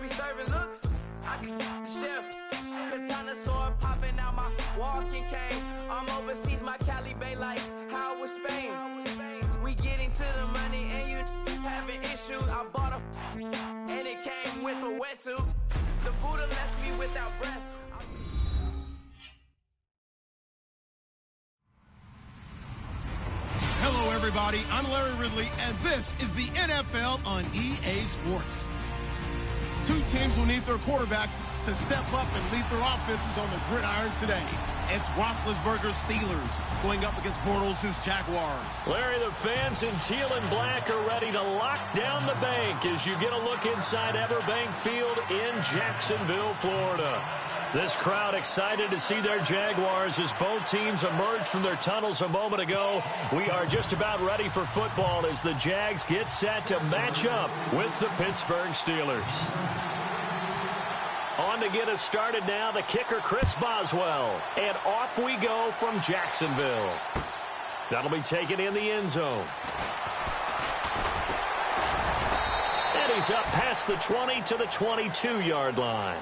be serving looks. I can the chef. Katana sword popping out my walking cane. I'm overseas, my Cali Bay like how was Spain. We getting to the money and you having issues. I bought a and it came with a wetsuit. The Buddha left me without breath. Hello, everybody. I'm Larry Ridley, and this is the NFL on EA Sports. Two teams will need their quarterbacks to step up and lead their offenses on the gridiron today. It's Roethlisberger's Steelers going up against Bortles' Jaguars. Larry, the fans in teal and black are ready to lock down the bank as you get a look inside Everbank Field in Jacksonville, Florida. This crowd excited to see their Jaguars as both teams emerged from their tunnels a moment ago. We are just about ready for football as the Jags get set to match up with the Pittsburgh Steelers. On to get us started now, the kicker, Chris Boswell. And off we go from Jacksonville. That'll be taken in the end zone. And he's up past the 20 to the 22-yard line.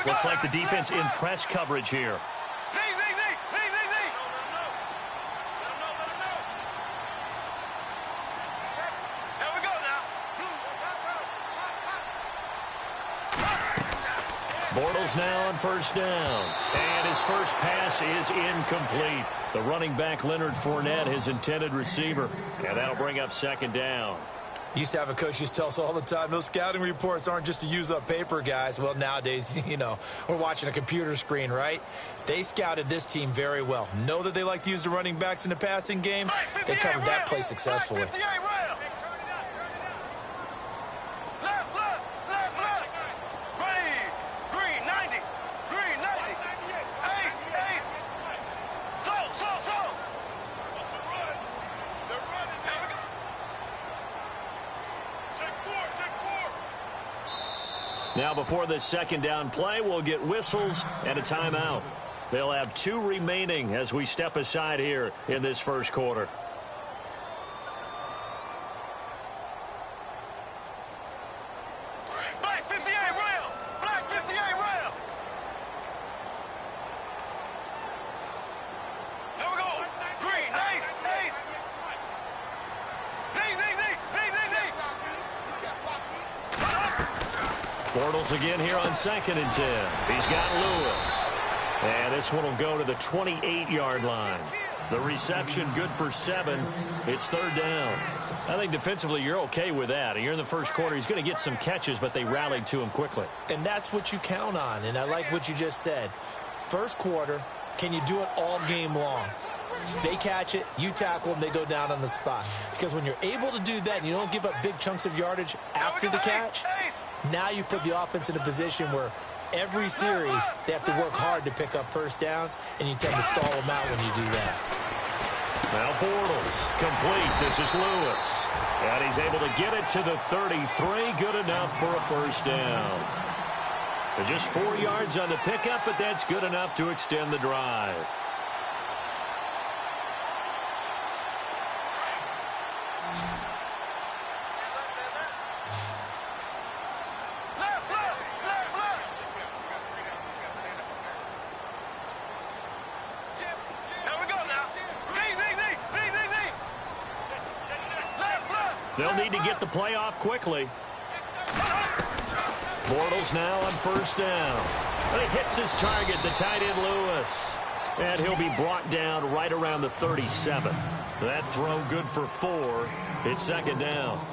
Looks like the defense in press coverage here. Bortles now on first down. And his first pass is incomplete. The running back, Leonard Fournette, his intended receiver. And that'll bring up second down. Used to have a coach used to tell us all the time, those scouting reports aren't just to use up paper, guys. Well, nowadays, you know, we're watching a computer screen, right? They scouted this team very well. Know that they like to use the running backs in the passing game. They covered that play successfully. Now before this second down play, we'll get whistles and a timeout. They'll have two remaining as we step aside here in this first quarter. Black 58 rail! Black 58 rail! There we go! Green, nice, nice! Bortles again here on 2nd and 10. He's got Lewis. And this one will go to the 28-yard line. The reception good for 7. It's third down. I think defensively you're okay with that. You're in the first quarter. He's going to get some catches, but they rallied to him quickly. And that's what you count on. And I like what you just said. First quarter, can you do it all game long? They catch it, you tackle them, they go down on the spot. Because when you're able to do that and you don't give up big chunks of yardage after the catch, now you put the offense in a position where every series they have to work hard to pick up first downs, and you tend to stall them out when you do that. Now Bortles, complete. This is Lewis. And he's able to get it to the 33. Good enough for a first down. They're just 4 yards on the pickup, but that's good enough to extend the drive. They'll need to get the play off quickly. Bortles now on first down. And he hits his target, the tight end Lewis. And he'll be brought down right around the 37. That throw good for 4. It's second down.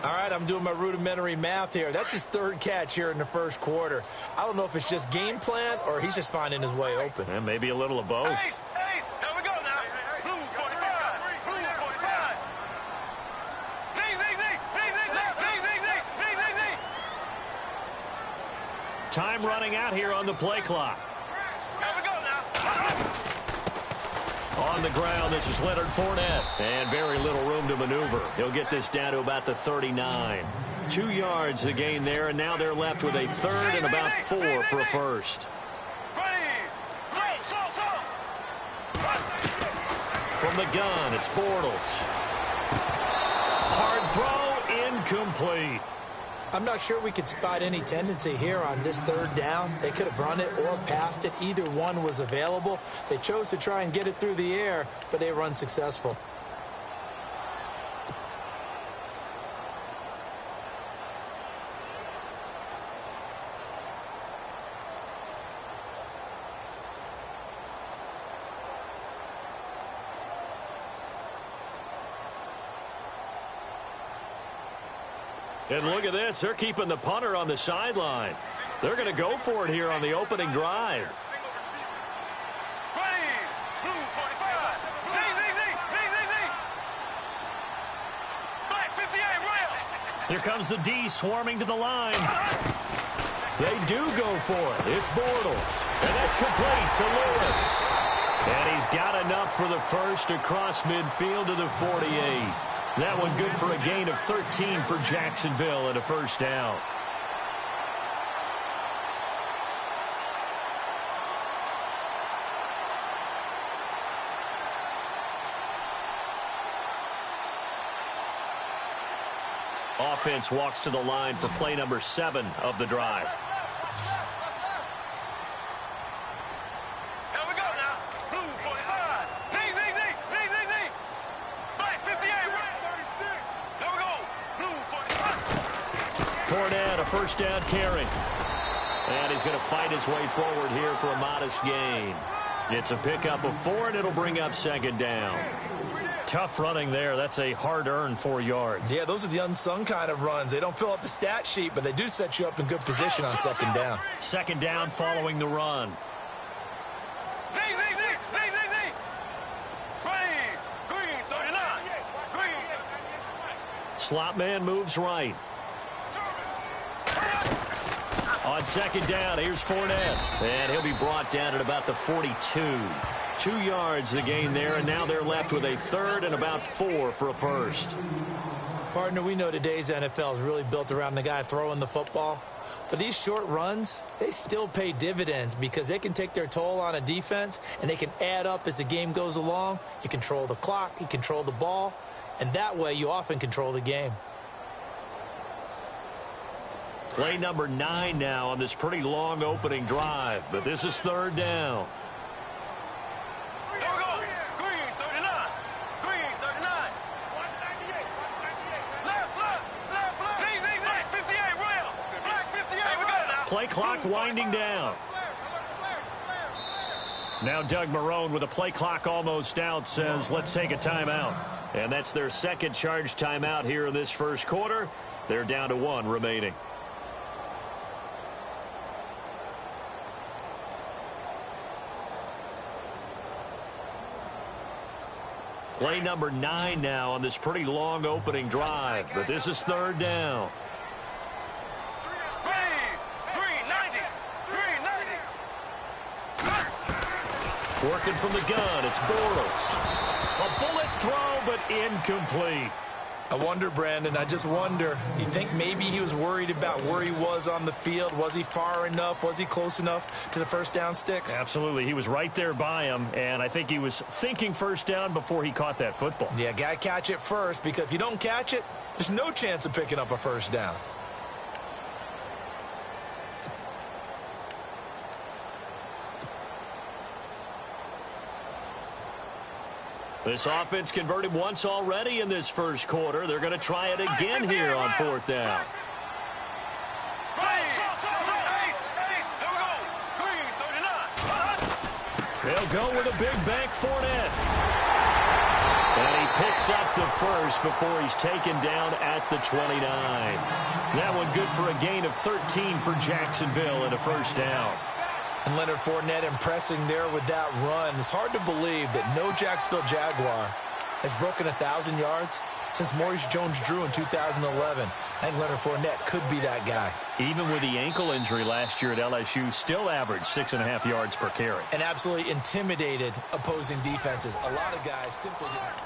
All right, I'm doing my rudimentary math here. That's his third catch here in the first quarter. I don't know if it's just game plan or he's just finding his way open. And maybe a little of both. Time running out here on the play clock. Here we go now. On the ground, this is Leonard Fournette. And very little room to maneuver. He'll get this down to about the 39. 2 yards the gain there, and now they're left with a third and about 4 for a first. From the gun, it's Bortles. Hard throw, incomplete. I'm not sure we could spot any tendency here on this third down. They could have run it or passed it. Either one was available. They chose to try and get it through the air, but they were unsuccessful. And look at this. They're keeping the punter on the sideline. They're going to go for it here on the opening drive. Ready. Blue 45. Black 58 rail. Here comes the D swarming to the line. They do go for it. It's Bortles. And that's complete to Lewis. And he's got enough for the first across midfield to the 48. That one good for a gain of 13 for Jacksonville and a first down. Offense walks to the line for play number 7 of the drive. Here we go now. Blue 45. Black 58 rail. Here we go. Blue 45. Fournette, a first down carry. And he's going to fight his way forward here for a modest gain. It's a pickup of 4, and it'll bring up second down. Tough running there. That's a hard-earned 4 yards. Yeah, those are the unsung kind of runs. They don't fill up the stat sheet, but they do set you up in good position on second down. Second down following the run. Green 39. Green. Slot man moves right. On second down, here's Fournette. And he'll be brought down at about the 42. 2 yards the gain there, and now they're left with a third and about 4 for a first. Partner, we know today's NFL is really built around the guy throwing the football. But these short runs, they still pay dividends because they can take their toll on a defense, and they can add up as the game goes along. You control the clock, you control the ball, and that way you often control the game. Play number 9 now on this pretty long opening drive, but this is third down. Here we go. Green 39. Green 39. 198. Left. Black 58 rail. Black 58. Here we go now. Play clock winding down. Now Doug Marrone with a play clock almost out says, let's take a timeout. And that's their second charge timeout here in this first quarter. They're down to 1 remaining. Play number 9 now on this pretty long opening drive, but this is third down. Green 90. Green 90. Working from the gun, it's Bortles. A bullet throw, but incomplete. I wonder, Brandon, I just wonder. You think maybe he was worried about where he was on the field? Was he far enough? Was he close enough to the first down sticks? Absolutely. He was right there by him, and I think he was thinking first down before he caught that football. Yeah, got to catch it first, because if you don't catch it, there's no chance of picking up a first down. This offense converted once already in this first quarter. They're going to try it again here on fourth down. They'll go with a big bank Fournette. And he picks up the first before he's taken down at the 29. That one good for a gain of 13 for Jacksonville and a first down. And Leonard Fournette impressing there with that run. It's hard to believe that no Jacksonville Jaguar has broken 1,000 yards since Maurice Jones-Drew in 2011. I think Leonard Fournette could be that guy. Even with the ankle injury last year at LSU, still averaged 6.5 yards per carry. And absolutely intimidated opposing defenses. A lot of guys simply didn't.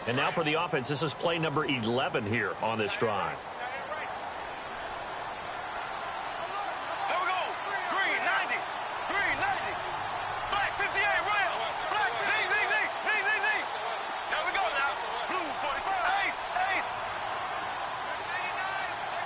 And now for the offense, this is play number 11 here on this drive. Here we go. Green 90. Green 90. Black 58 rail. Black Z. Here we go now. Blue 45. Ace. Check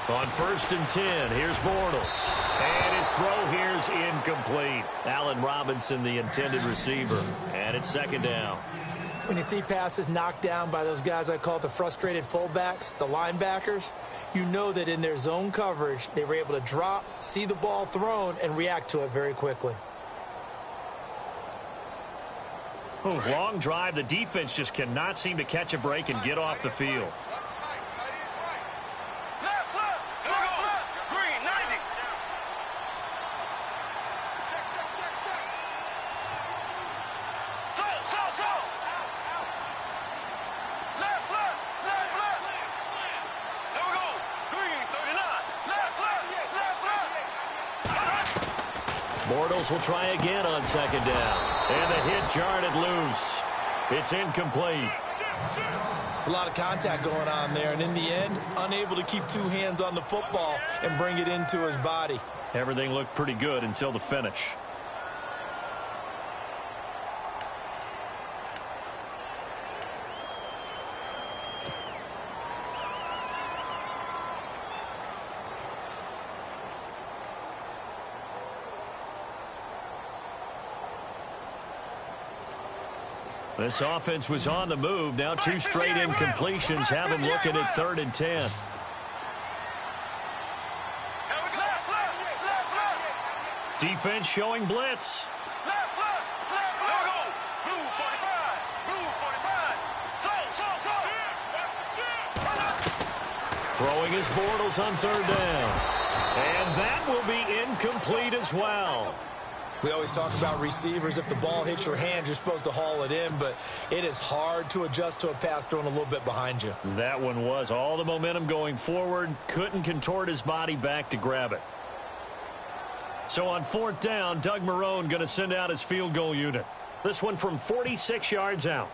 99. On 1st and 10, here's Bortles. And his throw here is incomplete. Allen Robinson, the intended receiver. And it's 2nd down. When you see passes knocked down by those guys I call the frustrated fullbacks, the linebackers, you know that in their zone coverage, they were able to drop, see the ball thrown, and react to it very quickly. Long drive. The defense just cannot seem to catch a break and get off the field. Bortles will try again on 2nd down. And the hit jarred it loose. It's incomplete. It's a lot of contact going on there, and in the end, unable to keep two hands on the football and bring it into his body. Everything looked pretty good until the finish. This offense was on the move. Now 2 straight incompletions have him looking at 3rd and 10. Defense showing blitz. Throwing his Bortles on 3rd down. And that will be incomplete as well. We always talk about receivers. If the ball hits your hand, you're supposed to haul it in, but it is hard to adjust to a pass thrown a little bit behind you. That one was all the momentum going forward. Couldn't contort his body back to grab it. So on 4th down, Doug Marrone going to send out his field goal unit. This one from 46 yards out.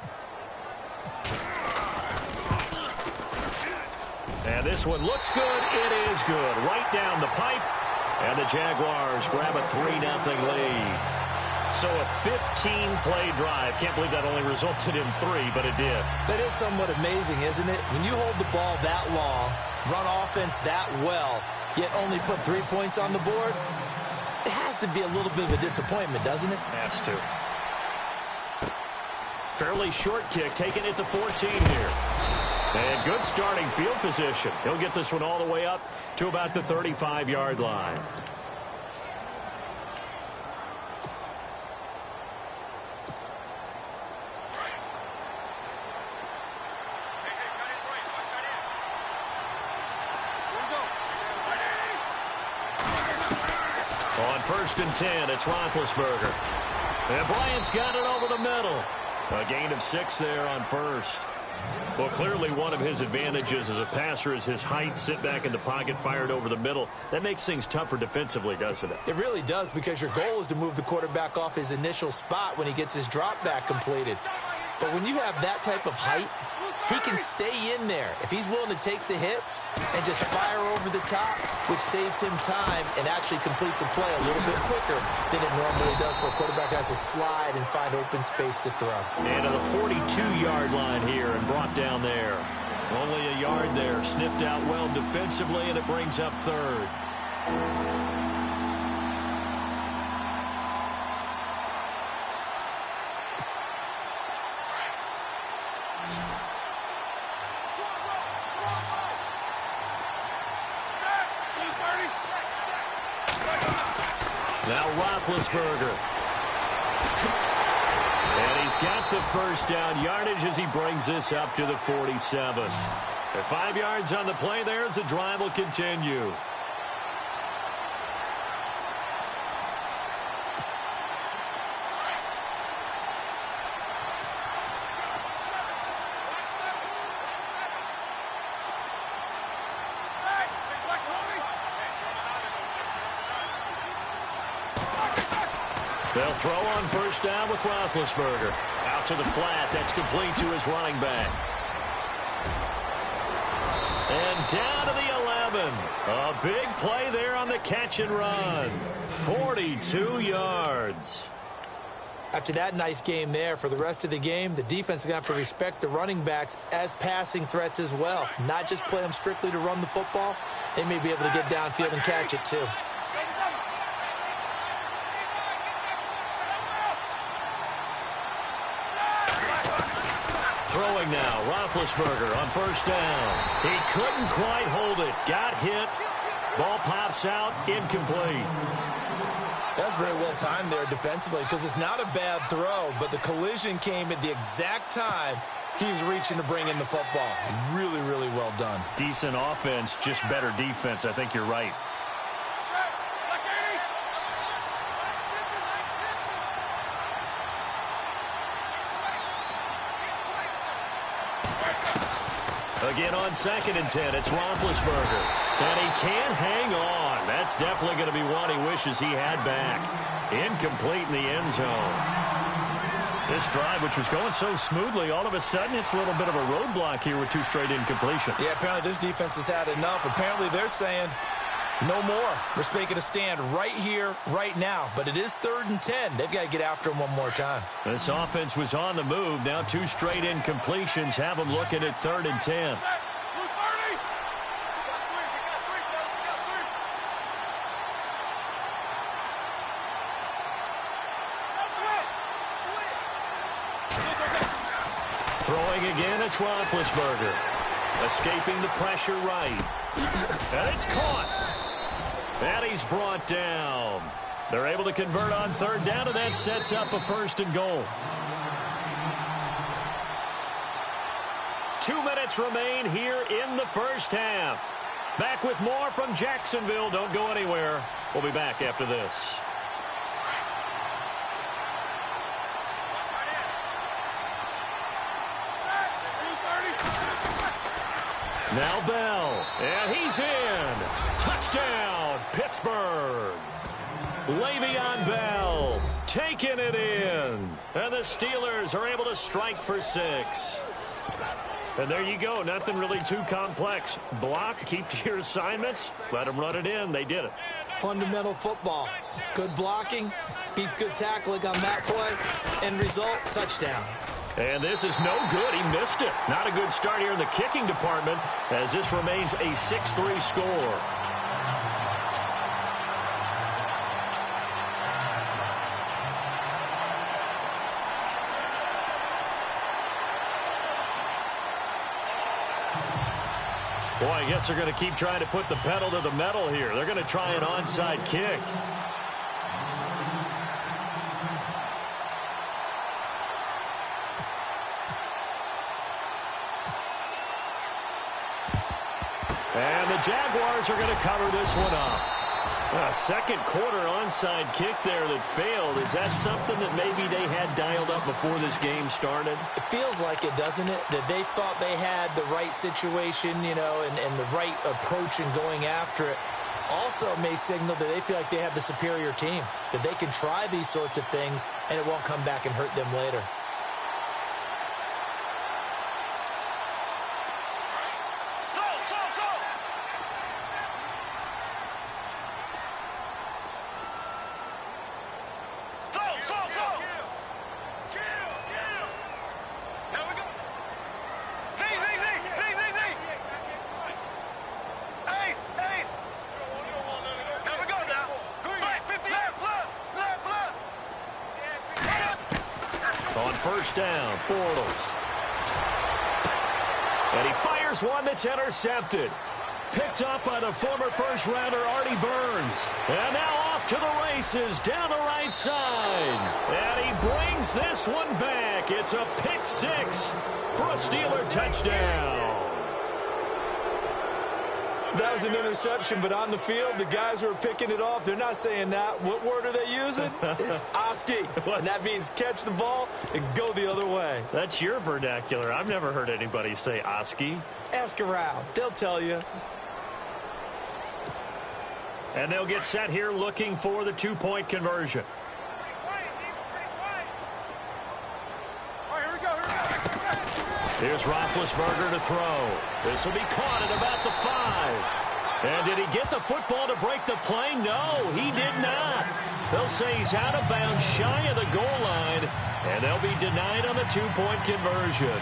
And this one looks good. It is good. Right down the pipe. And the Jaguars grab a 3-0 lead. So a 15-play drive. Can't believe that only resulted in 3, but it did. That is somewhat amazing, isn't it? When you hold the ball that long, run offense that well, yet only put 3 points on the board, it has to be a little bit of a disappointment, doesn't it? Has to. Fairly short kick, taking it to 14 here. And good starting field position. He'll get this one all the way up to about the 35-yard line. On 1st and 10, it's Roethlisberger. And Bryant's got it over the middle. A gain of 6 there on 1st. Well, clearly one of his advantages as a passer is his height, sit back in the pocket, fired over the middle. That makes things tougher defensively, doesn't it? It really does, because your goal is to move the quarterback off his initial spot when he gets his drop back completed. But when you have that type of height, he can stay in there if he's willing to take the hits and just fire over the top, which saves him time and actually completes a play a little bit quicker than it normally does for a quarterback who has to slide and find open space to throw. And to the 42-yard line here and brought down there. Only a yard there. Sniffed out well defensively, and it brings up 3rd. Now Roethlisberger. And he's got the 1st down yardage as he brings this up to the 47. And 5 yards on the play there as the drive will continue. They'll throw on first down with Roethlisberger. Out to the flat. That's complete to his running back. And down to the 11. A big play there on the catch and run. 42 yards. After that nice game there, for the rest of the game, the defense is going to have to respect the running backs as passing threats as well. Not just play them strictly to run the football. They may be able to get downfield and catch it too. Throwing now, Roethlisberger on first down. He couldn't quite hold it. Got hit. Ball pops out, incomplete. That's very well timed there defensively because it's not a bad throw, but the collision came at the exact time he was reaching to bring in the football. Really, really well done. Decent offense, just better defense. I think you're right. Again on 2nd and 10, it's Roethlisberger. And he can't hang on. That's definitely going to be one he wishes he had back. Incomplete in the end zone. This drive, which was going so smoothly, all of a sudden it's a little bit of a roadblock here with 2 straight incompletions. Yeah, apparently this defense has had enough. Apparently they're saying no more. We're making a stand right here, right now. But it is 3rd and 10. They've got to get after him one more time. This offense was on the move. Now 2 straight incompletions have them looking at 3rd and 10. Throwing again, it's Roethlisberger. Escaping the pressure right. And it's caught. And he's brought down. They're able to convert on 3rd down, and that sets up a 1st and goal. 2 minutes remain here in the first half. Back with more from Jacksonville. Don't go anywhere. We'll be back after this. Now Bell, and he's in. Touchdown, Pittsburgh. Le'Veon Bell taking it in. And the Steelers are able to strike for 6. And there you go. Nothing really too complex. Block, keep to your assignments, let them run it in. They did it. Fundamental football. Good blocking, beats good tackling on that play. End result, touchdown. And this is no good. He missed it. Not a good start here in the kicking department as this remains a 6-3 score. Boy, I guess they're going to keep trying to put the pedal to the metal here. They're going to try an onside kick. And the Jaguars are going to cover this one up. A second quarter onside kick there that failed. Is that something that maybe they had dialed up before this game started? It feels like it, doesn't it? That they thought they had the right situation, you know, and the right approach in going after it. Also may signal that they feel like they have the superior team, that they can try these sorts of things and it won't come back and hurt them later. On first down, Bortles. And he fires one that's intercepted. Picked up by the former first-rounder Artie Burns. And now off to the races down the right side. And he brings this one back. It's a pick 6 for a Steeler touchdown. That was an interception, but on the field, the guys who are picking it off, they're not saying that. What word are they using? It's Oski, and that means catch the ball and go the other way. That's your vernacular. I've never heard anybody say Oski. Ask around. They'll tell you. And they'll get set here looking for the two-point conversion. Here's Roethlisberger to throw. This will be caught at about the 5. And did he get the football to break the play? No, he did not. They'll say he's out of bounds, shy of the goal line, and they'll be denied on the two-point conversion.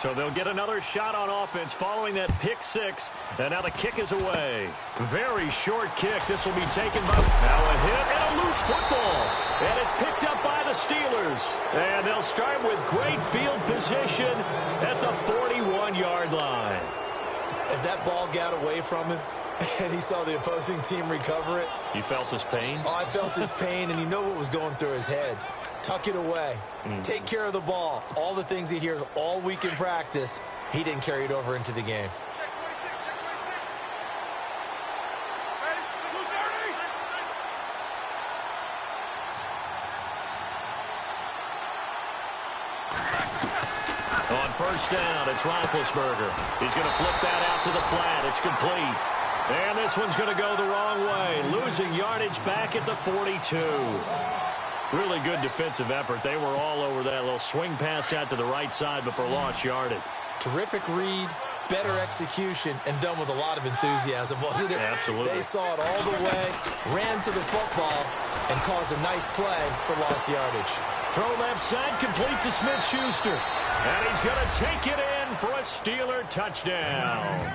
So they'll get another shot on offense following that pick 6. And now the kick is away. Very short kick. This will be taken by now a hit and a loose football. And it's picked up by the Steelers. And they'll start with great field position at the 41-yard line. As that ball got away from him and he saw the opposing team recover it. You felt his pain? Oh, I felt his pain, and you know what was going through his head. Tuck it away. Take care of the ball. All the things he hears all week in practice, he didn't carry it over into the game. On first down, it's Roethlisberger. He's going to flip that out to the flat. It's complete. And this one's going to go the wrong way. Losing yardage back at the 42. Really good defensive effort. They were all over that little swing pass out to the right side before lost yardage. Terrific read, better execution, and done with a lot of enthusiasm, wasn't it? Absolutely. They saw it all the way, ran to the football, and caused a nice play for lost yardage. Throw left side, complete to Smith-Schuster. And he's going to take it in for a Steeler touchdown.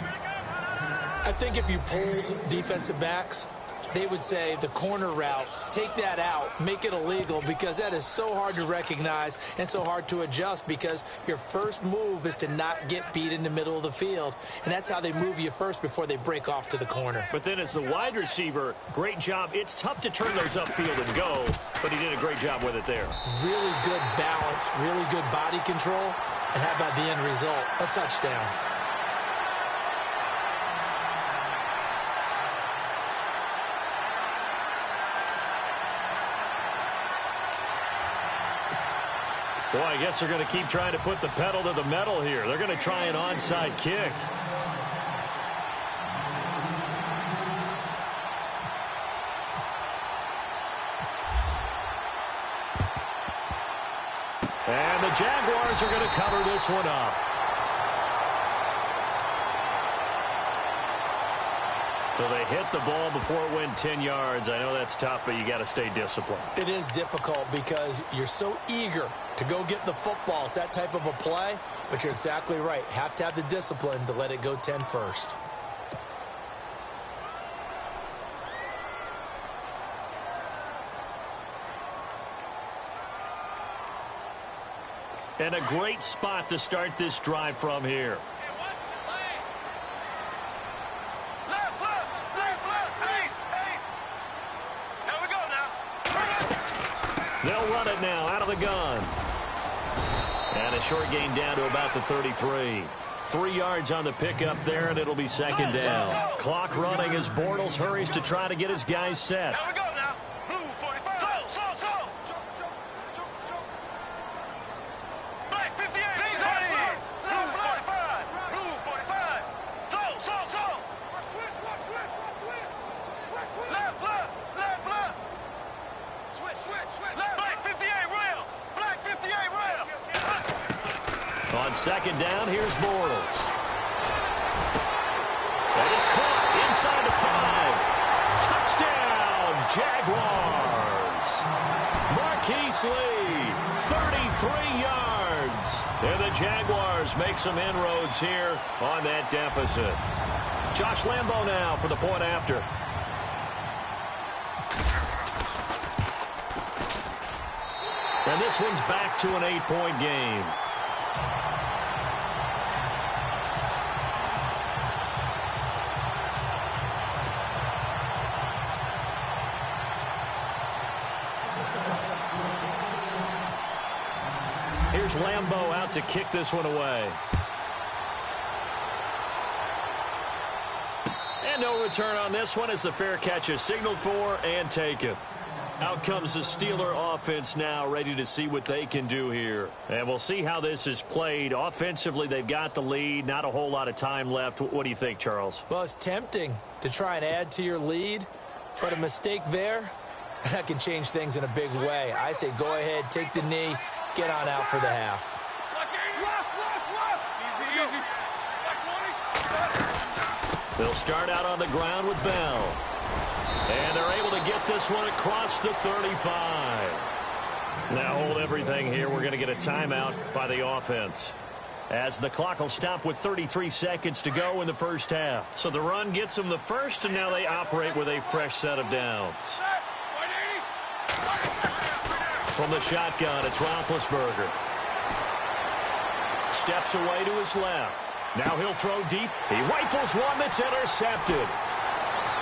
I think if you polled defensive backs, they would say the corner route, take that out, make it illegal, because that is so hard to recognize and so hard to adjust, because your first move is to not get beat in the middle of the field, and that's how they move you first before they break off to the corner. But then as the wide receiver, great job. It's tough to turn those upfield and go, but he did a great job with it there. Really good balance, really good body control, and how about the end result? A touchdown. Boy, I guess they're going to keep trying to put the pedal to the metal here. They're going to try an onside kick. And the Jaguars are going to cover this one up. So they hit the ball before it went 10 yards. I know that's tough, but you got to stay disciplined. It is difficult because you're so eager to go get the football. It's that type of a play, but you're exactly right. Have to have the discipline to let it go 10 first. And a great spot to start this drive from here. They'll run it now out of the gun. And a short gain down to about the 33. 3 yards on the pickup there, and it'll be second down. Clock running as Bortles hurries to try to get his guys set. Here we go now. Blue 45. Slow. Black 58. Blue 45. Blue 45. Slow. Left. Switch. Black 58 rail. Black 58 rail. On second down, here's Bortles. That is caught inside the 5. Touchdown, Jaguars. Marquise Lee, 33 yards. And the Jaguars make some inroads here on that deficit. Josh Lambo now for the point after. this one's back to an 8-point game. Here's Lambeau out to kick this one away. And no return on this one as the fair catch is signaled for and taken. Out comes the Steeler offense now, ready to see what they can do here. And we'll see how this is played. Offensively, they've got the lead. Not a whole lot of time left. What do you think, Charles? Well, it's tempting to try and add to your lead, but a mistake there, that can change things in a big way. I say go ahead, take the knee, get on out for the half. They'll start out on the ground with Bell. And they're able to get this one across the 35. Now hold everything here. We're going to get a timeout by the offense, as the clock will stop with 33 seconds to go in the first half. So the run gets them the first, and now they operate with a fresh set of downs. From the shotgun, it's Roethlisberger. Steps away to his left. Now he'll throw deep. He rifles one that's intercepted.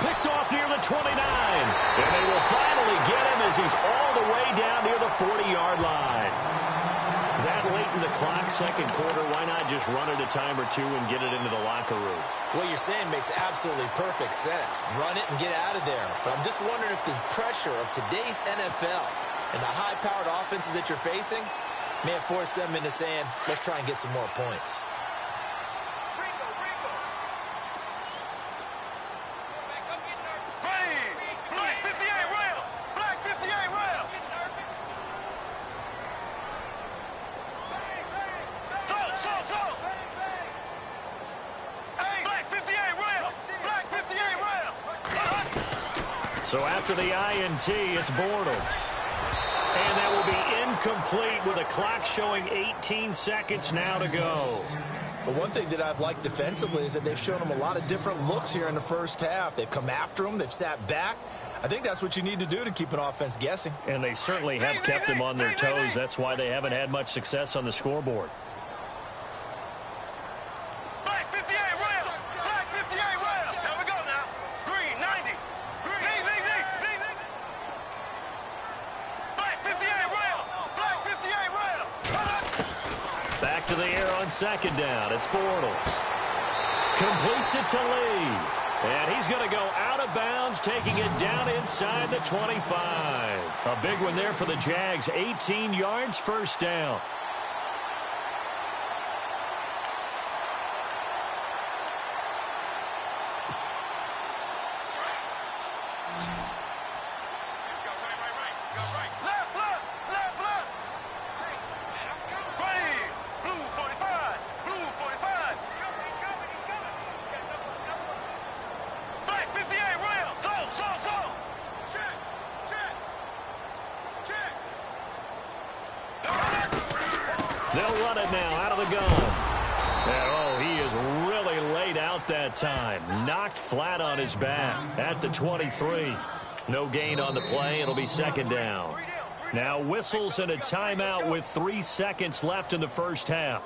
Picked off near the 29. And they will finally get him as he's all the way down near the 40-yard line. That late in the clock, second quarter, why not just run it a time or two and get it into the locker room? What you're saying makes absolutely perfect sense. Run it and get out of there. But I'm just wondering if the pressure of today's NFL and the high-powered offenses that you're facing may have forced them into saying, let's try and get some more points. So after the INT, it's Bortles. And that will be incomplete with a clock showing 18 seconds now to go. But one thing that I've liked defensively is that they've shown them a lot of different looks here in the first half. They've come after them. They've sat back. I think that's what you need to do to keep an offense guessing. And they certainly have kept them on their toes. That's why they haven't had much success on the scoreboard. To the air on second down. It's Bortles. Completes it to Lee. And he's going to go out of bounds, taking it down inside the 25. A big one there for the Jags. 18 yards, first down. They'll run it now out of the gun. And, oh, he is really laid out that time. Knocked flat on his back at the 23. No gain on the play. It'll be second down. Now whistles and a timeout with 3 seconds left in the first half.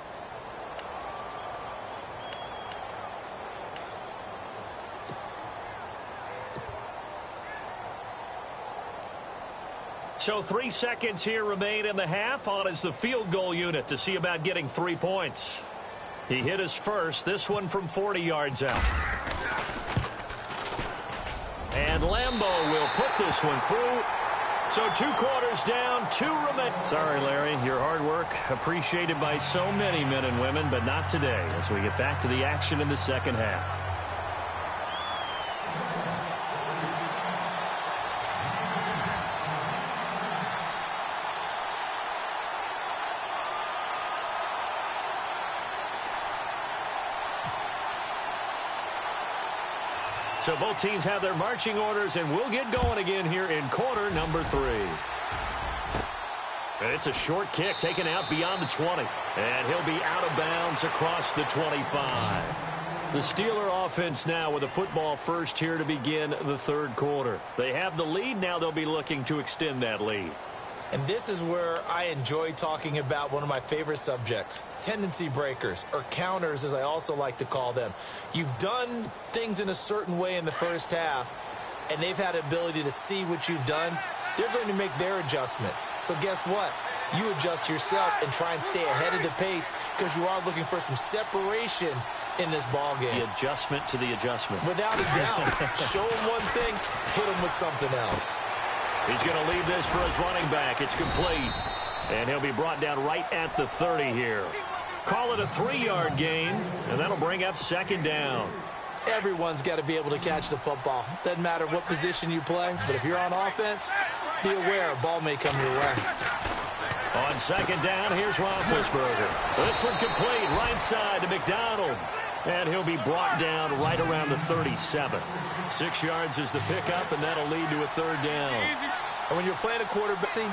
So 3 seconds here remain in the half. On is the field goal unit to see about getting 3 points. He hit his first, this one from 40 yards out. And Lambeau will put this one through. So 2 quarters down, 2 remain. Sorry, Larry, your hard work appreciated by so many men and women, but not today as we get back to the action in the second half. So both teams have their marching orders, and we'll get going again here in quarter number 3. And it's a short kick taken out beyond the 20. And he'll be out of bounds across the 25. The Steeler offense now with a football first here to begin the third quarter. They have the lead. Now they'll be looking to extend that lead. And this is where I enjoy talking about one of my favorite subjects, tendency breakers, or counters as I also like to call them. You've done things in a certain way in the first half, and they've had the ability to see what you've done. They're going to make their adjustments. So guess what? You adjust yourself and try and stay ahead of the pace because you are looking for some separation in this ball game. The adjustment to the adjustment. Without a doubt. Show him one thing, hit him with something else. He's going to leave this for his running back. It's complete. And he'll be brought down right at the 30 here. Call it a 3-yard gain, and that'll bring up second down. Everyone's got to be able to catch the football. Doesn't matter what position you play, but if you're on offense, be aware a ball may come your way. On second down, here's Roethlisberger. This one complete, right side to McDonald. And he'll be brought down right around the 37. 6 yards is the pickup, and that'll lead to a third down. And when you're playing a quarterback, see,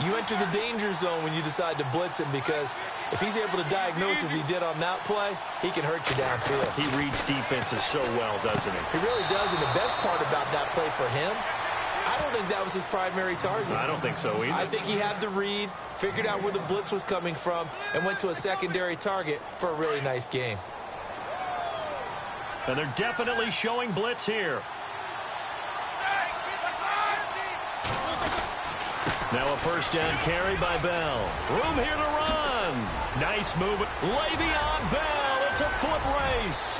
you enter the danger zone when you decide to blitz him because if he's able to diagnose as he did on that play, he can hurt you downfield. He reads defenses so well, doesn't he? He really does, and the best part about that play for him, I don't think that was his primary target. I don't think so either. I think he had the read, figured out where the blitz was coming from, and went to a secondary target for a really nice game. And they're definitely showing blitz here. Now a first down carry by Bell. Room here to run. Nice move. Le'Veon Bell. It's a foot race.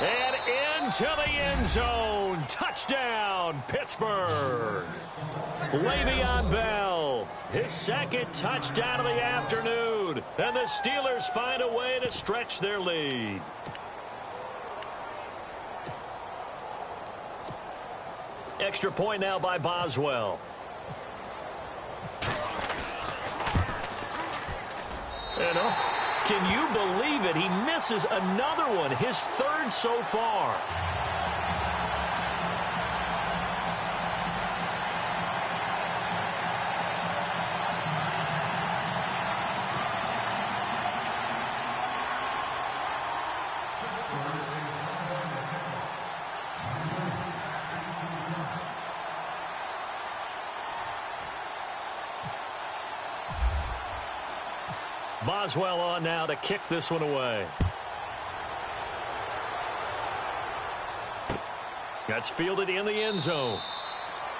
And into the end zone. Touchdown, Pittsburgh. Le'Veon Bell. His second touchdown of the afternoon. And the Steelers find a way to stretch their lead. Extra point now by Boswell. And can you believe it? He misses another one, his third so far. Boswell on now to kick this one away. That's fielded in the end zone.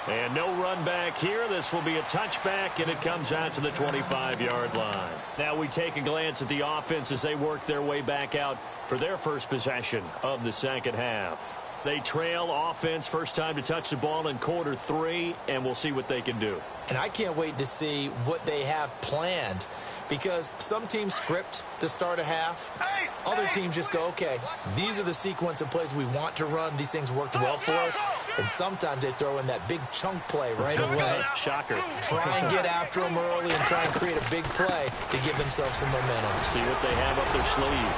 And no run back here. This will be a touchback, and it comes out to the 25-yard line. Now we take a glance at the offense as they work their way back out for their first possession of the second half. They trail offense first time to touch the ball in quarter 3, and we'll see what they can do. And I can't wait to see what they have planned because some teams script to start a half. Other teams just go, okay, these are the sequence of plays we want to run. These things worked well for us. And sometimes they throw in that big chunk play right away. Shocker. Try and get after them early and try and create a big play to give themselves some momentum. See what they have up their sleeve.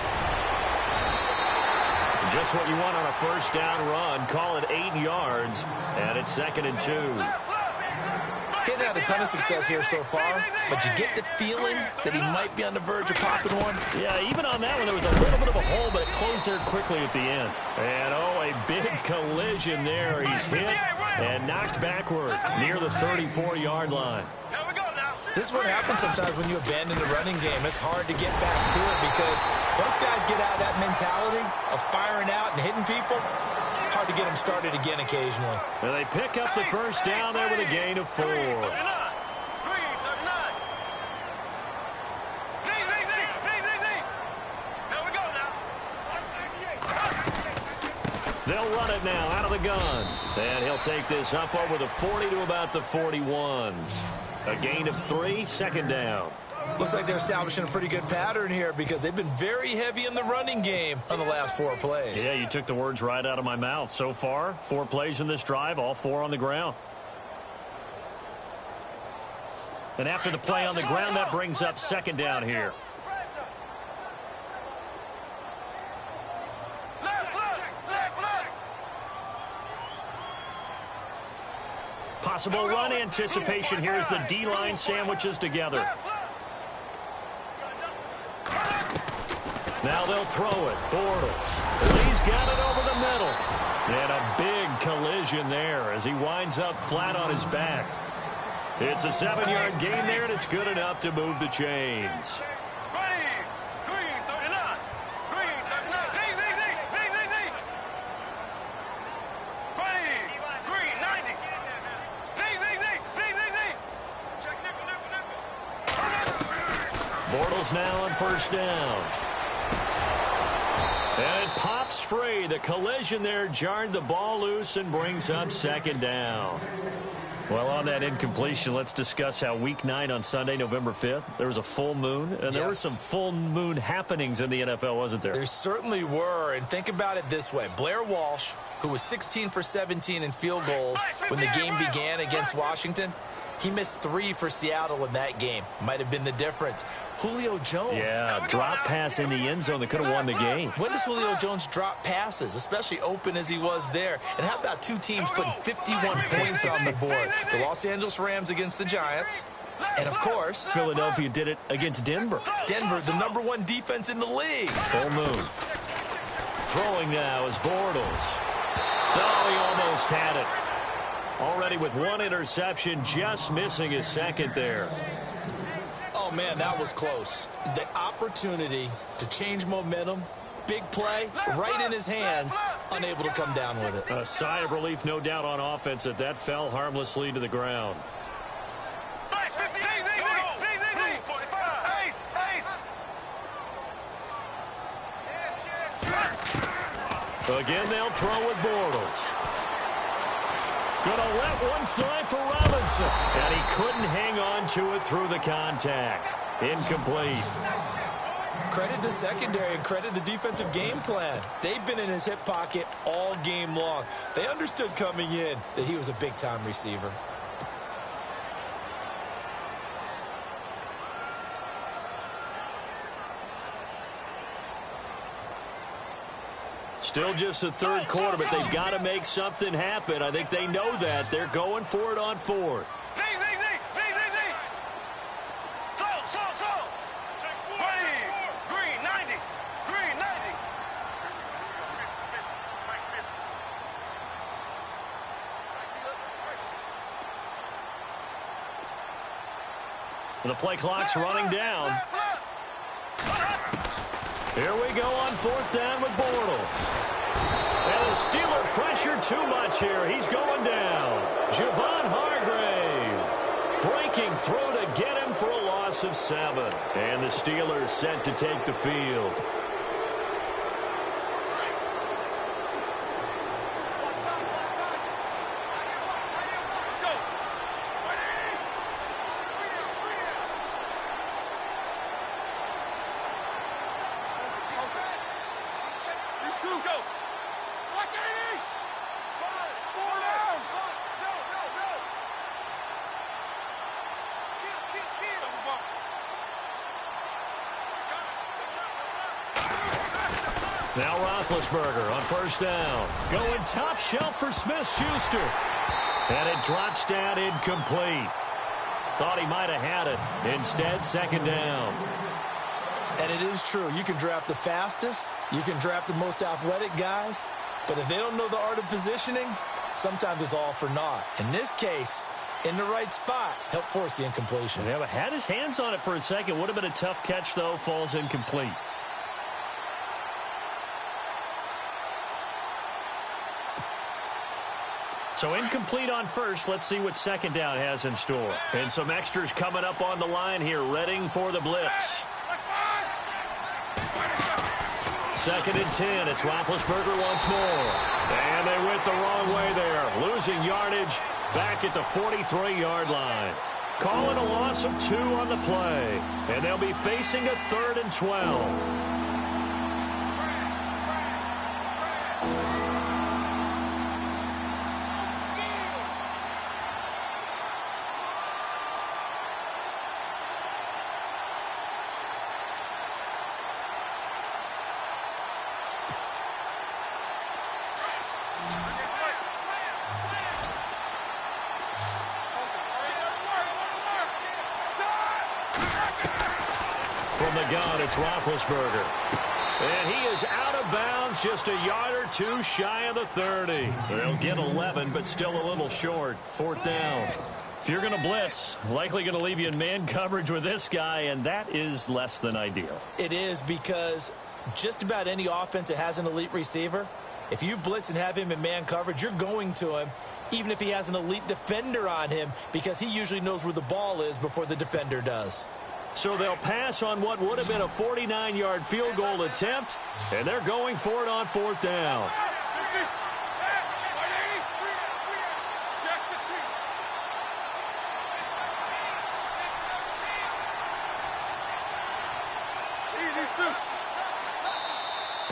Just what you want on a first down run. Call it 8 yards, and it's 2nd and 2. Getting had a ton of success here so far, but you get the feeling that he might be on the verge of popping one. Yeah, even on that one, there was a little bit of a hole, but it closed there quickly at the end. And, a big collision there. He's hit and knocked backward near the 34-yard line. This is what happens sometimes when you abandon the running game. It's hard to get back to it because once guys get out of that mentality of firing out and hitting people, hard to get them started again occasionally. And they pick up the first down there with a gain of 4. They'll run it now out of the gun. And he'll take this up over the 40 to about the 41. A gain of 3, 2nd down. Looks like they're establishing a pretty good pattern here because they've been very heavy in the running game on the last 4 plays. Yeah, you took the words right out of my mouth. So far, 4 plays in this drive, all 4 on the ground. And after the play on the ground, that brings up 2nd down here. Possible run anticipation here as the D-line sandwiches together. Now they'll throw it. Bortles. He's got it over the middle. And a big collision there as he winds up flat on his back. It's a 7-yard gain there, and it's good enough to move the chains. Green 39. Green 39. Green 90. Check nickel. Bortles now on first down. And it pops free. The collision there jarred the ball loose and brings up second down. Well, on that incompletion, let's discuss how Week 9 on Sunday, November 5th, there was a full moon, and there were some full moon happenings in the NFL, wasn't there? There certainly were, and think about it this way. Blair Walsh, who was 16 for 17 in field goals when the game began against Washington, he missed 3 for Seattle in that game. Might have been the difference. Julio Jones. Yeah, drop pass in the end zone that could have won the game. When does Julio Jones drop passes, especially open as he was there? And how about two teams putting 51 points on the board? The Los Angeles Rams against the Giants. And, of course, Philadelphia did it against Denver. Denver, the #1 defense in the league. Full moon. Throwing now is Bortles. Oh, he almost had it. Already with 1 interception, just missing his second there. Oh, man, that was close. The opportunity to change momentum, big play, right in his hands, unable to come down with it. A sigh of relief, no doubt, on offense that fell harmlessly to the ground. Again, they'll throw with Bortles. Gonna let one fly for Robinson. And he couldn't hang on to it through the contact. Incomplete. Credit the secondary and credit the defensive game plan. They've been in his hip pocket all game long. They understood coming in that he was a big-time receiver. Still just the third quarter, but they've got to make something happen. I think they know that. They're going for it on fourth. Green 90. Green 90. The play clock's running down. Here we go on fourth down with Bortles. And the Steeler pressure too much here. He's going down. Javon Hargrave breaking through to get him for a loss of 7. And the Steelers set to take the field. Now Roethlisberger on first down. Going top shelf for Smith-Schuster. And it drops down incomplete. Thought he might have had it. Instead, second down. And it is true. You can draft the fastest. You can draft the most athletic guys. But if they don't know the art of positioning, sometimes it's all for naught. In this case, in the right spot, helped force the incompletion. Yeah, but had his hands on it for a second. Would have been a tough catch, though. Falls incomplete. So incomplete on first. Let's see what second down has in store. And some extras coming up on the line here, readying for the blitz. Second and 10. It's Roethlisberger once more. And they went the wrong way there. Losing yardage back at the 43-yard line. Calling a loss of 2 on the play. And they'll be facing a 3rd and 12. From the gun, it's Roethlisberger. And he is out of bounds, just a yard or 2 shy of the 30. They'll get 11, but still a little short. 4th down. If you're going to blitz, likely going to leave you in man coverage with this guy, and that is less than ideal. It is, because just about any offense that has an elite receiver, if you blitz and have him in man coverage, you're going to him, even if he has an elite defender on him, because he usually knows where the ball is before the defender does. So they'll pass on what would have been a 49-yard field goal attempt, and they're going for it on 4th down.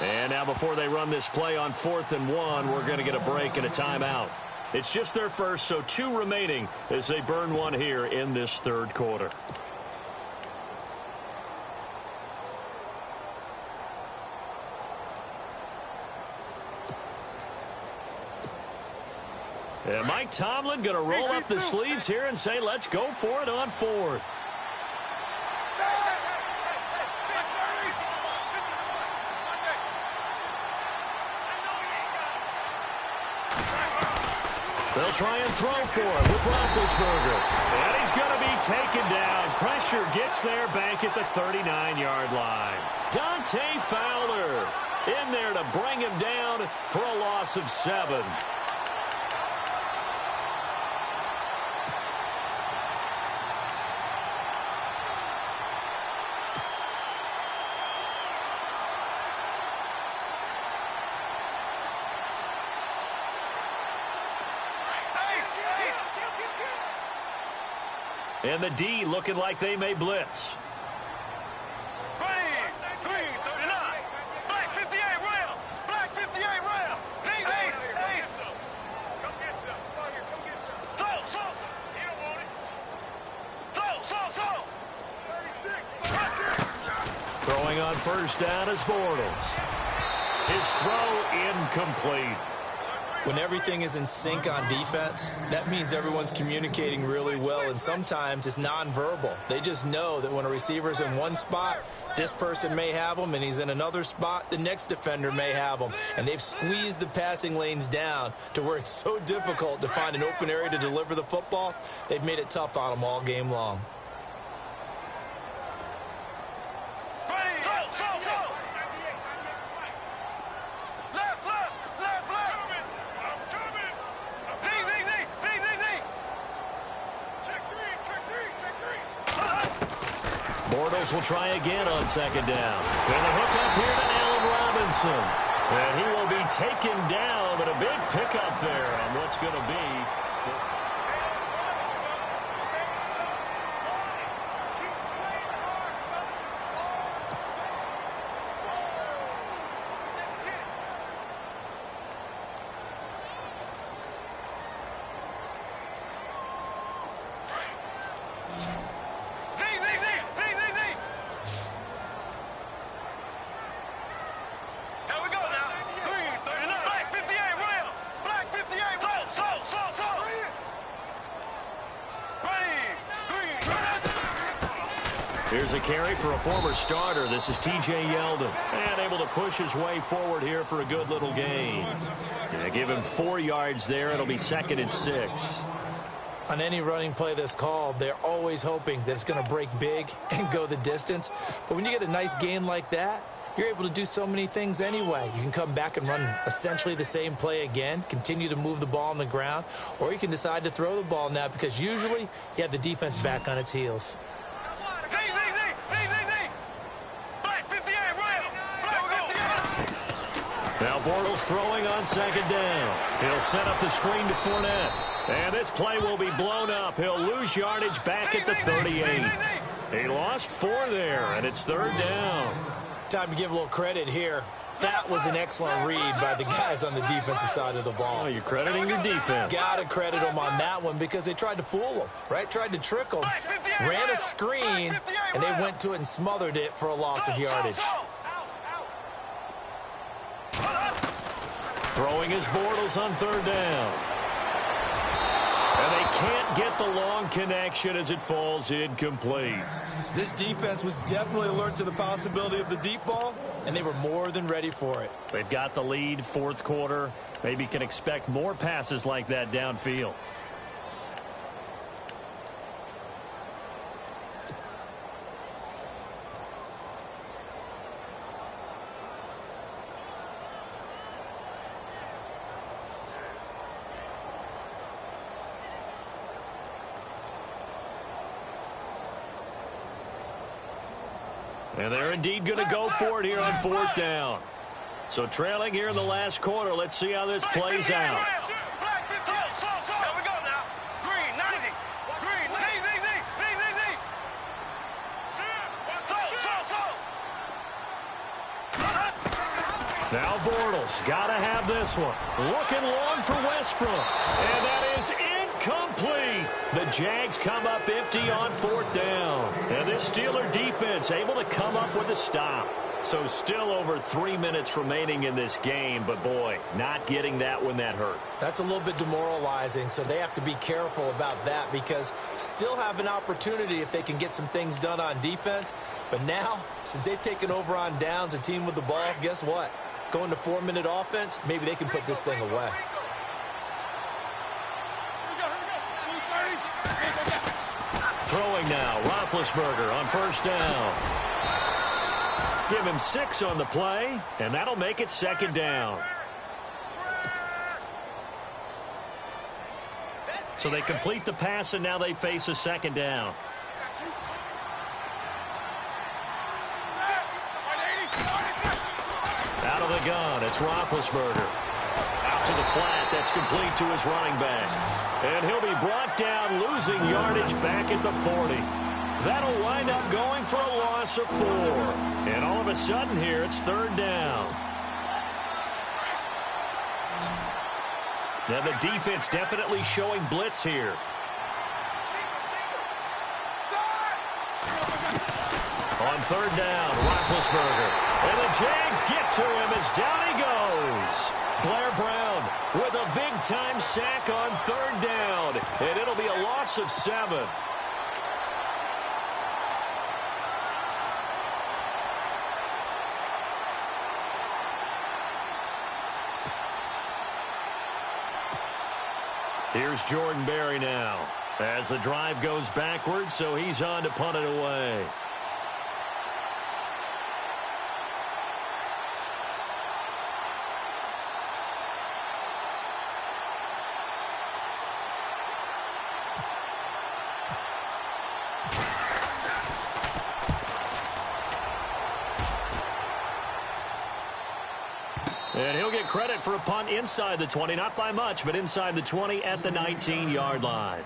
And now before they run this play on 4th and 1, we're going to get a break and a timeout. It's just their first, so 2 remaining as they burn one here in this 3rd quarter. And Mike Tomlin going to roll up the sleeves here and say, let's go for it on 4th. They'll try and throw for him with Roethlisberger. And he's going to be taken down. Pressure gets there back at the 39-yard line. Dante Fowler in there to bring him down for a loss of 7. And the D looking like they may blitz. Green, 39. Black 58, rail. Black 58, rail. Ace. Come get some. Come get some. Slow. He don't want it. Slow. 36. Throwing on 1st down is Bortles. His throw incomplete. When everything is in sync on defense, that means everyone's communicating really well, and sometimes it's nonverbal. They just know that when a receiver's in one spot, this person may have him, and he's in another spot, the next defender may have him. And they've squeezed the passing lanes down to where it's so difficult to find an open area to deliver the football. They've made it tough on them all game long. Bortles will try again on 2nd down. And the hook up here to Allen Robinson. And he will be taken down, but a big pickup there on what's going to be. Here's a carry for a former starter. This is T.J. Yeldon. And able to push his way forward here for a good little gain. Yeah, give him 4 yards there. It'll be 2nd and 6. On any running play that's called, they're always hoping that it's going to break big and go the distance. But when you get a nice gain like that, you're able to do so many things anyway. You can come back and run essentially the same play again, continue to move the ball on the ground, or you can decide to throw the ball now because usually you have the defense back on its heels. Now Bortles throwing on 2nd down. He'll set up the screen to Fournette. And this play will be blown up. He'll lose yardage back at the 38. He lost 4 there, and it's 3rd down. Time to give a little credit here. That was an excellent read by the guys on the defensive side of the ball. Oh, you're crediting your defense. Got to credit them on that one because they tried to fool them, right? Tried to trick them, ran a screen, and they went to it and smothered it for a loss of yardage. Throwing his Bortles on 3rd down. And they can't get the long connection as it falls incomplete. This defense was definitely alert to the possibility of the deep ball, and they were more than ready for it. They've got the lead, 4th quarter. Maybe can expect more passes like that downfield. And they're indeed going to go for it here on 4th down. So trailing here in the last quarter. Let's see how this plays out. Now Bortles got to have this one. Looking long for Westbrook. And that is incomplete. The Jags come up empty on 4th down. And this Steeler defense able to come up with a stop. So still over 3 minutes remaining in this game. But, boy, not getting that when that hurt. That's a little bit demoralizing, so they have to be careful about that because still have an opportunity if they can get some things done on defense. But now, since they've taken over on downs, a team with the ball, guess what? Going to 4-minute offense, maybe they can put this thing away. Throwing now, Roethlisberger on 1st down. Give him 6 on the play, and that'll make it 2nd down. So they complete the pass, and now they face a 2nd down. Out of the gun, it's Roethlisberger. Out to the flat, that's complete to his running back. And he'll be brought down, losing yardage back at the 40. That'll wind up going for a loss of 4. And all of a sudden here, it's 3rd down. Now the defense definitely showing blitz here. On 3rd down, Roethlisberger. And the Jags get to him as down he goes. Blair Brown with a big-time sack on 3rd down. And it'll be a loss of 7. Here's Jordan Berry now. As the drive goes backwards, so he's on to punt it away. And he'll get credit for a punt inside the 20, not by much, but inside the 20 at the 19-yard line.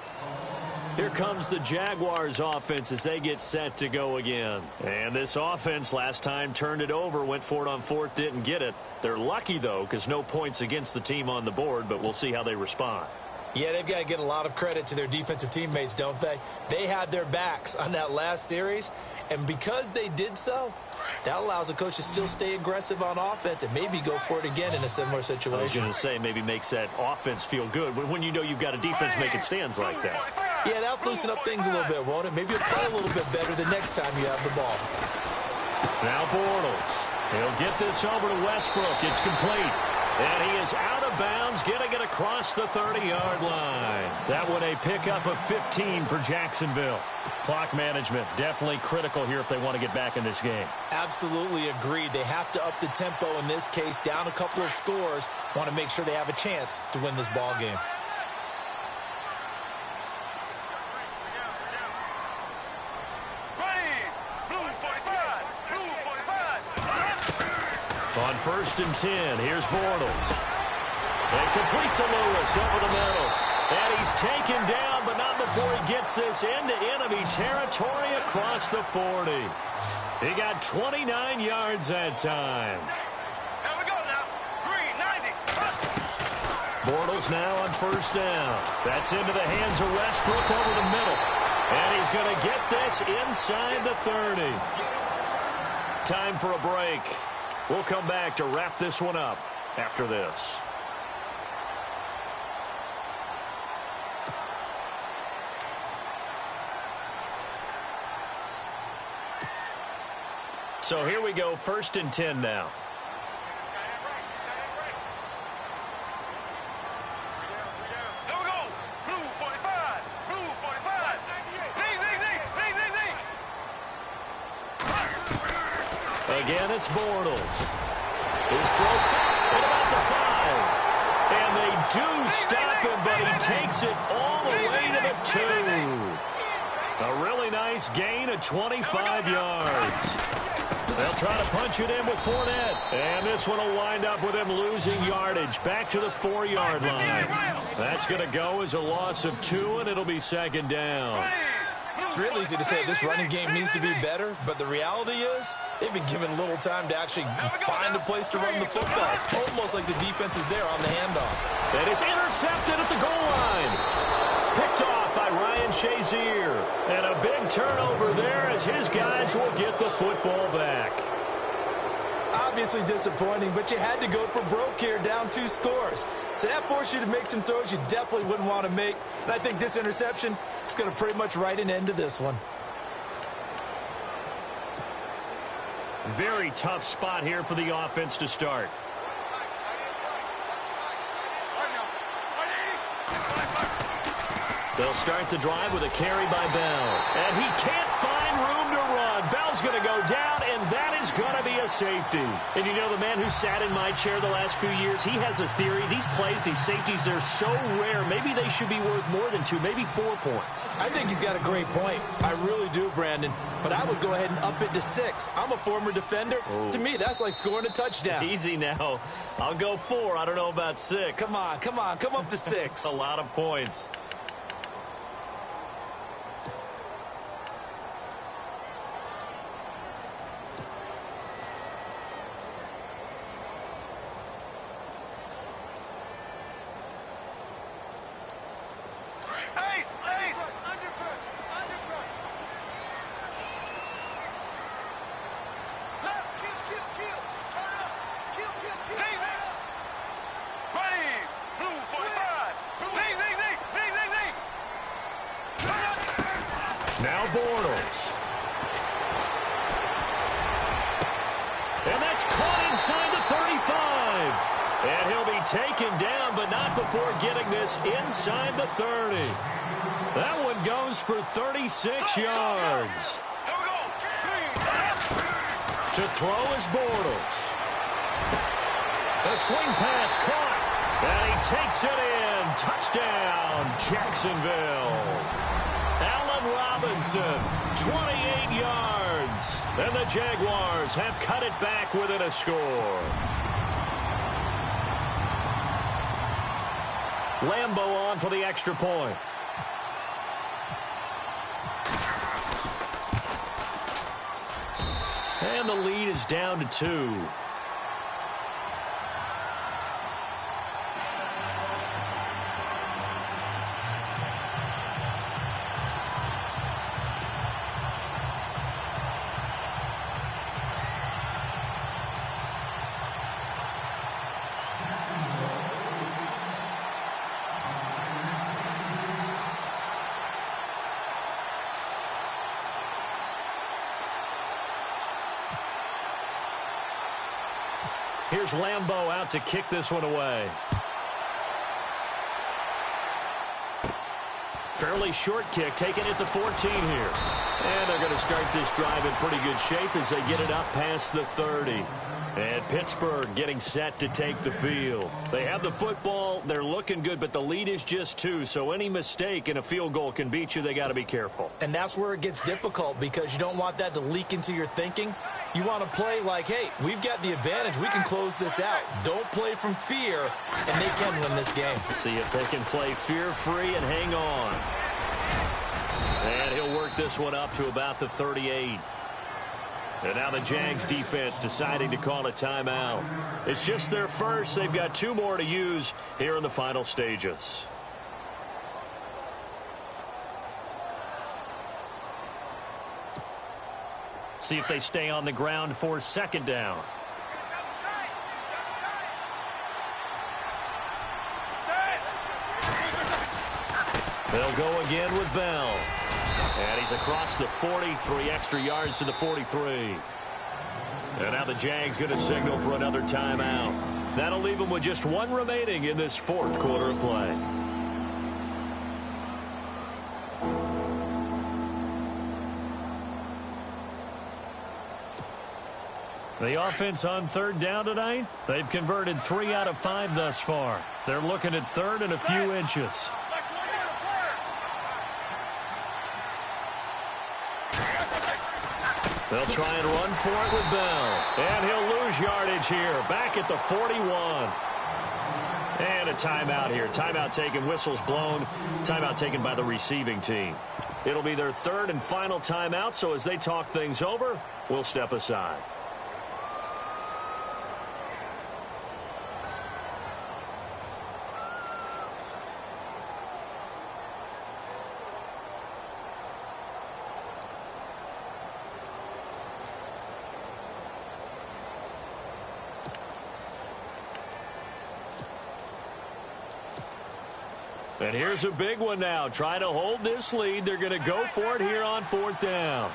Here comes the Jaguars offense as they get set to go again. And this offense last time turned it over, went for it on 4th, didn't get it. They're lucky, though, because no points against the team on the board, but we'll see how they respond. Yeah, they've got to get a lot of credit to their defensive teammates, don't they? They had their backs on that last series, and because they did so, that allows the coach to still stay aggressive on offense and maybe go for it again in a similar situation. I was going to say maybe makes that offense feel good when you know you've got a defense making stands like that. Yeah, that'll loosen up things a little bit, won't it? Maybe you'll play a little bit better the next time you have the ball. Now Bortles. He'll get this over to Westbrook. It's complete. And he is out of bounds, getting it across the 30-yard line. That one a pickup of 15 for Jacksonville. Clock management definitely critical here if they want to get back in this game. Absolutely agreed. They have to up the tempo in this case, down a couple of scores. Want to make sure they have a chance to win this ball game. On 1st and 10, here's Bortles. And complete to Lewis over the middle. And he's taken down, but not before he gets this into enemy territory across the 40. He got 29 yards that time. There we go now. Green, 90. Bortles now on 1st down. That's into the hands of Westbrook over the middle. And he's going to get this inside the 30. Time for a break. We'll come back to wrap this one up after this. So here we go, 1st and 10 now. There we go. Blue 45. Blue 45. Again, it's Bortles. His throw at about the 5. And they do stop him, but he takes it all the way to the 2. A really nice gain of 25 yards. They'll try to punch it in with Fournette. And this one will wind up with him losing yardage back to the 4-yard line. That's going to go as a loss of 2, and it'll be second down. It's real easy to say this running game needs to be better, but the reality is they've been given little time to actually find a place to run the football. It's almost like the defense is there on the handoff. And it's intercepted at the goal line. Picked off by Ryan Shazier. And a big turnover there as his guys will get the football back. Obviously disappointing, but you had to go for broke here, down 2 scores. So that forced you to make some throws you definitely wouldn't want to make. And I think this interception is going to pretty much write an end to this one. Very tough spot here for the offense to start. They'll start the drive with a carry by Bell. And he can't find room to run. Bell's going to go down, and that is going to be a safety. And you know, the man who sat in my chair the last few years, he has a theory. These plays, these safeties, they're so rare. Maybe they should be worth more than 2, maybe 4 points. I think he's got a great point. I really do, Brandon. But I would go ahead and up it to 6. I'm a former defender. Oh. To me, that's like scoring a touchdown. Easy now. I'll go 4. I don't know about 6. Come on. Come up to 6. A lot of points. Now Bortles. And that's caught inside the 35. And he'll be taken down, but not before getting this inside the 30. That one goes for 36 yards. To throw is Bortles. The swing pass caught. And he takes it in. Touchdown, Jacksonville. Allen Robinson, 28 yards. And the Jaguars have cut it back within a score. Lambeau on for the extra point. And the lead is down to 2. Here's Lambeau out to kick this one away. Fairly short kick, taken at the 14 here. And they're going to start this drive in pretty good shape as they get it up past the 30. And Pittsburgh getting set to take the field. They have the football. They're looking good, but the lead is just 2. So any mistake in a field goal can beat you. They got to be careful. And that's where it gets difficult because you don't want that to leak into your thinking. You want to play like, hey, we've got the advantage. We can close this out. Don't play from fear, and they can win this game. See if they can play fear-free and hang on. And he'll work this one up to about the 38. And now the Jags defense deciding to call a timeout. It's just their first. They've got 2 more to use here in the final stages. See if they stay on the ground for second down. They'll go again with Bell. And he's across the 40, 3 extra yards to the 43. And now the Jags going to signal for another timeout. That'll leave them with just 1 remaining in this 4th quarter of play. The offense on 3rd down tonight, they've converted 3 out of 5 thus far. They're looking at 3rd and a few inches. They'll try and run for it with Bell. And he'll lose yardage here. Back at the 41. And a timeout here. Timeout taken, whistles blown. Timeout taken by the receiving team. It'll be their third and final timeout, so as they talk things over, we'll step aside. And here's a big one now. Trying to hold this lead. They're going to go for it here on 4th down.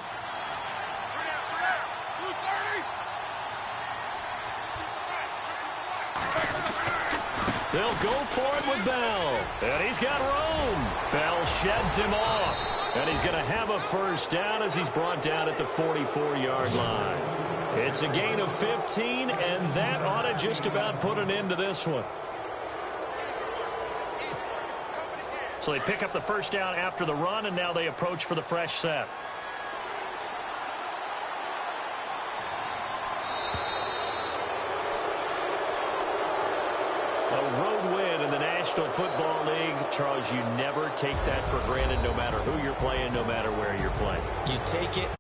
They'll go for it with Bell. And he's got room. Bell sheds him off. And he's going to have a first down as he's brought down at the 44-yard line. It's a gain of 15, and that ought to just about put an end to this one. So they pick up the first down after the run, and now they approach for the fresh set. A road win in the National Football League. Charles, you never take that for granted, no matter who you're playing, no matter where you're playing. You take it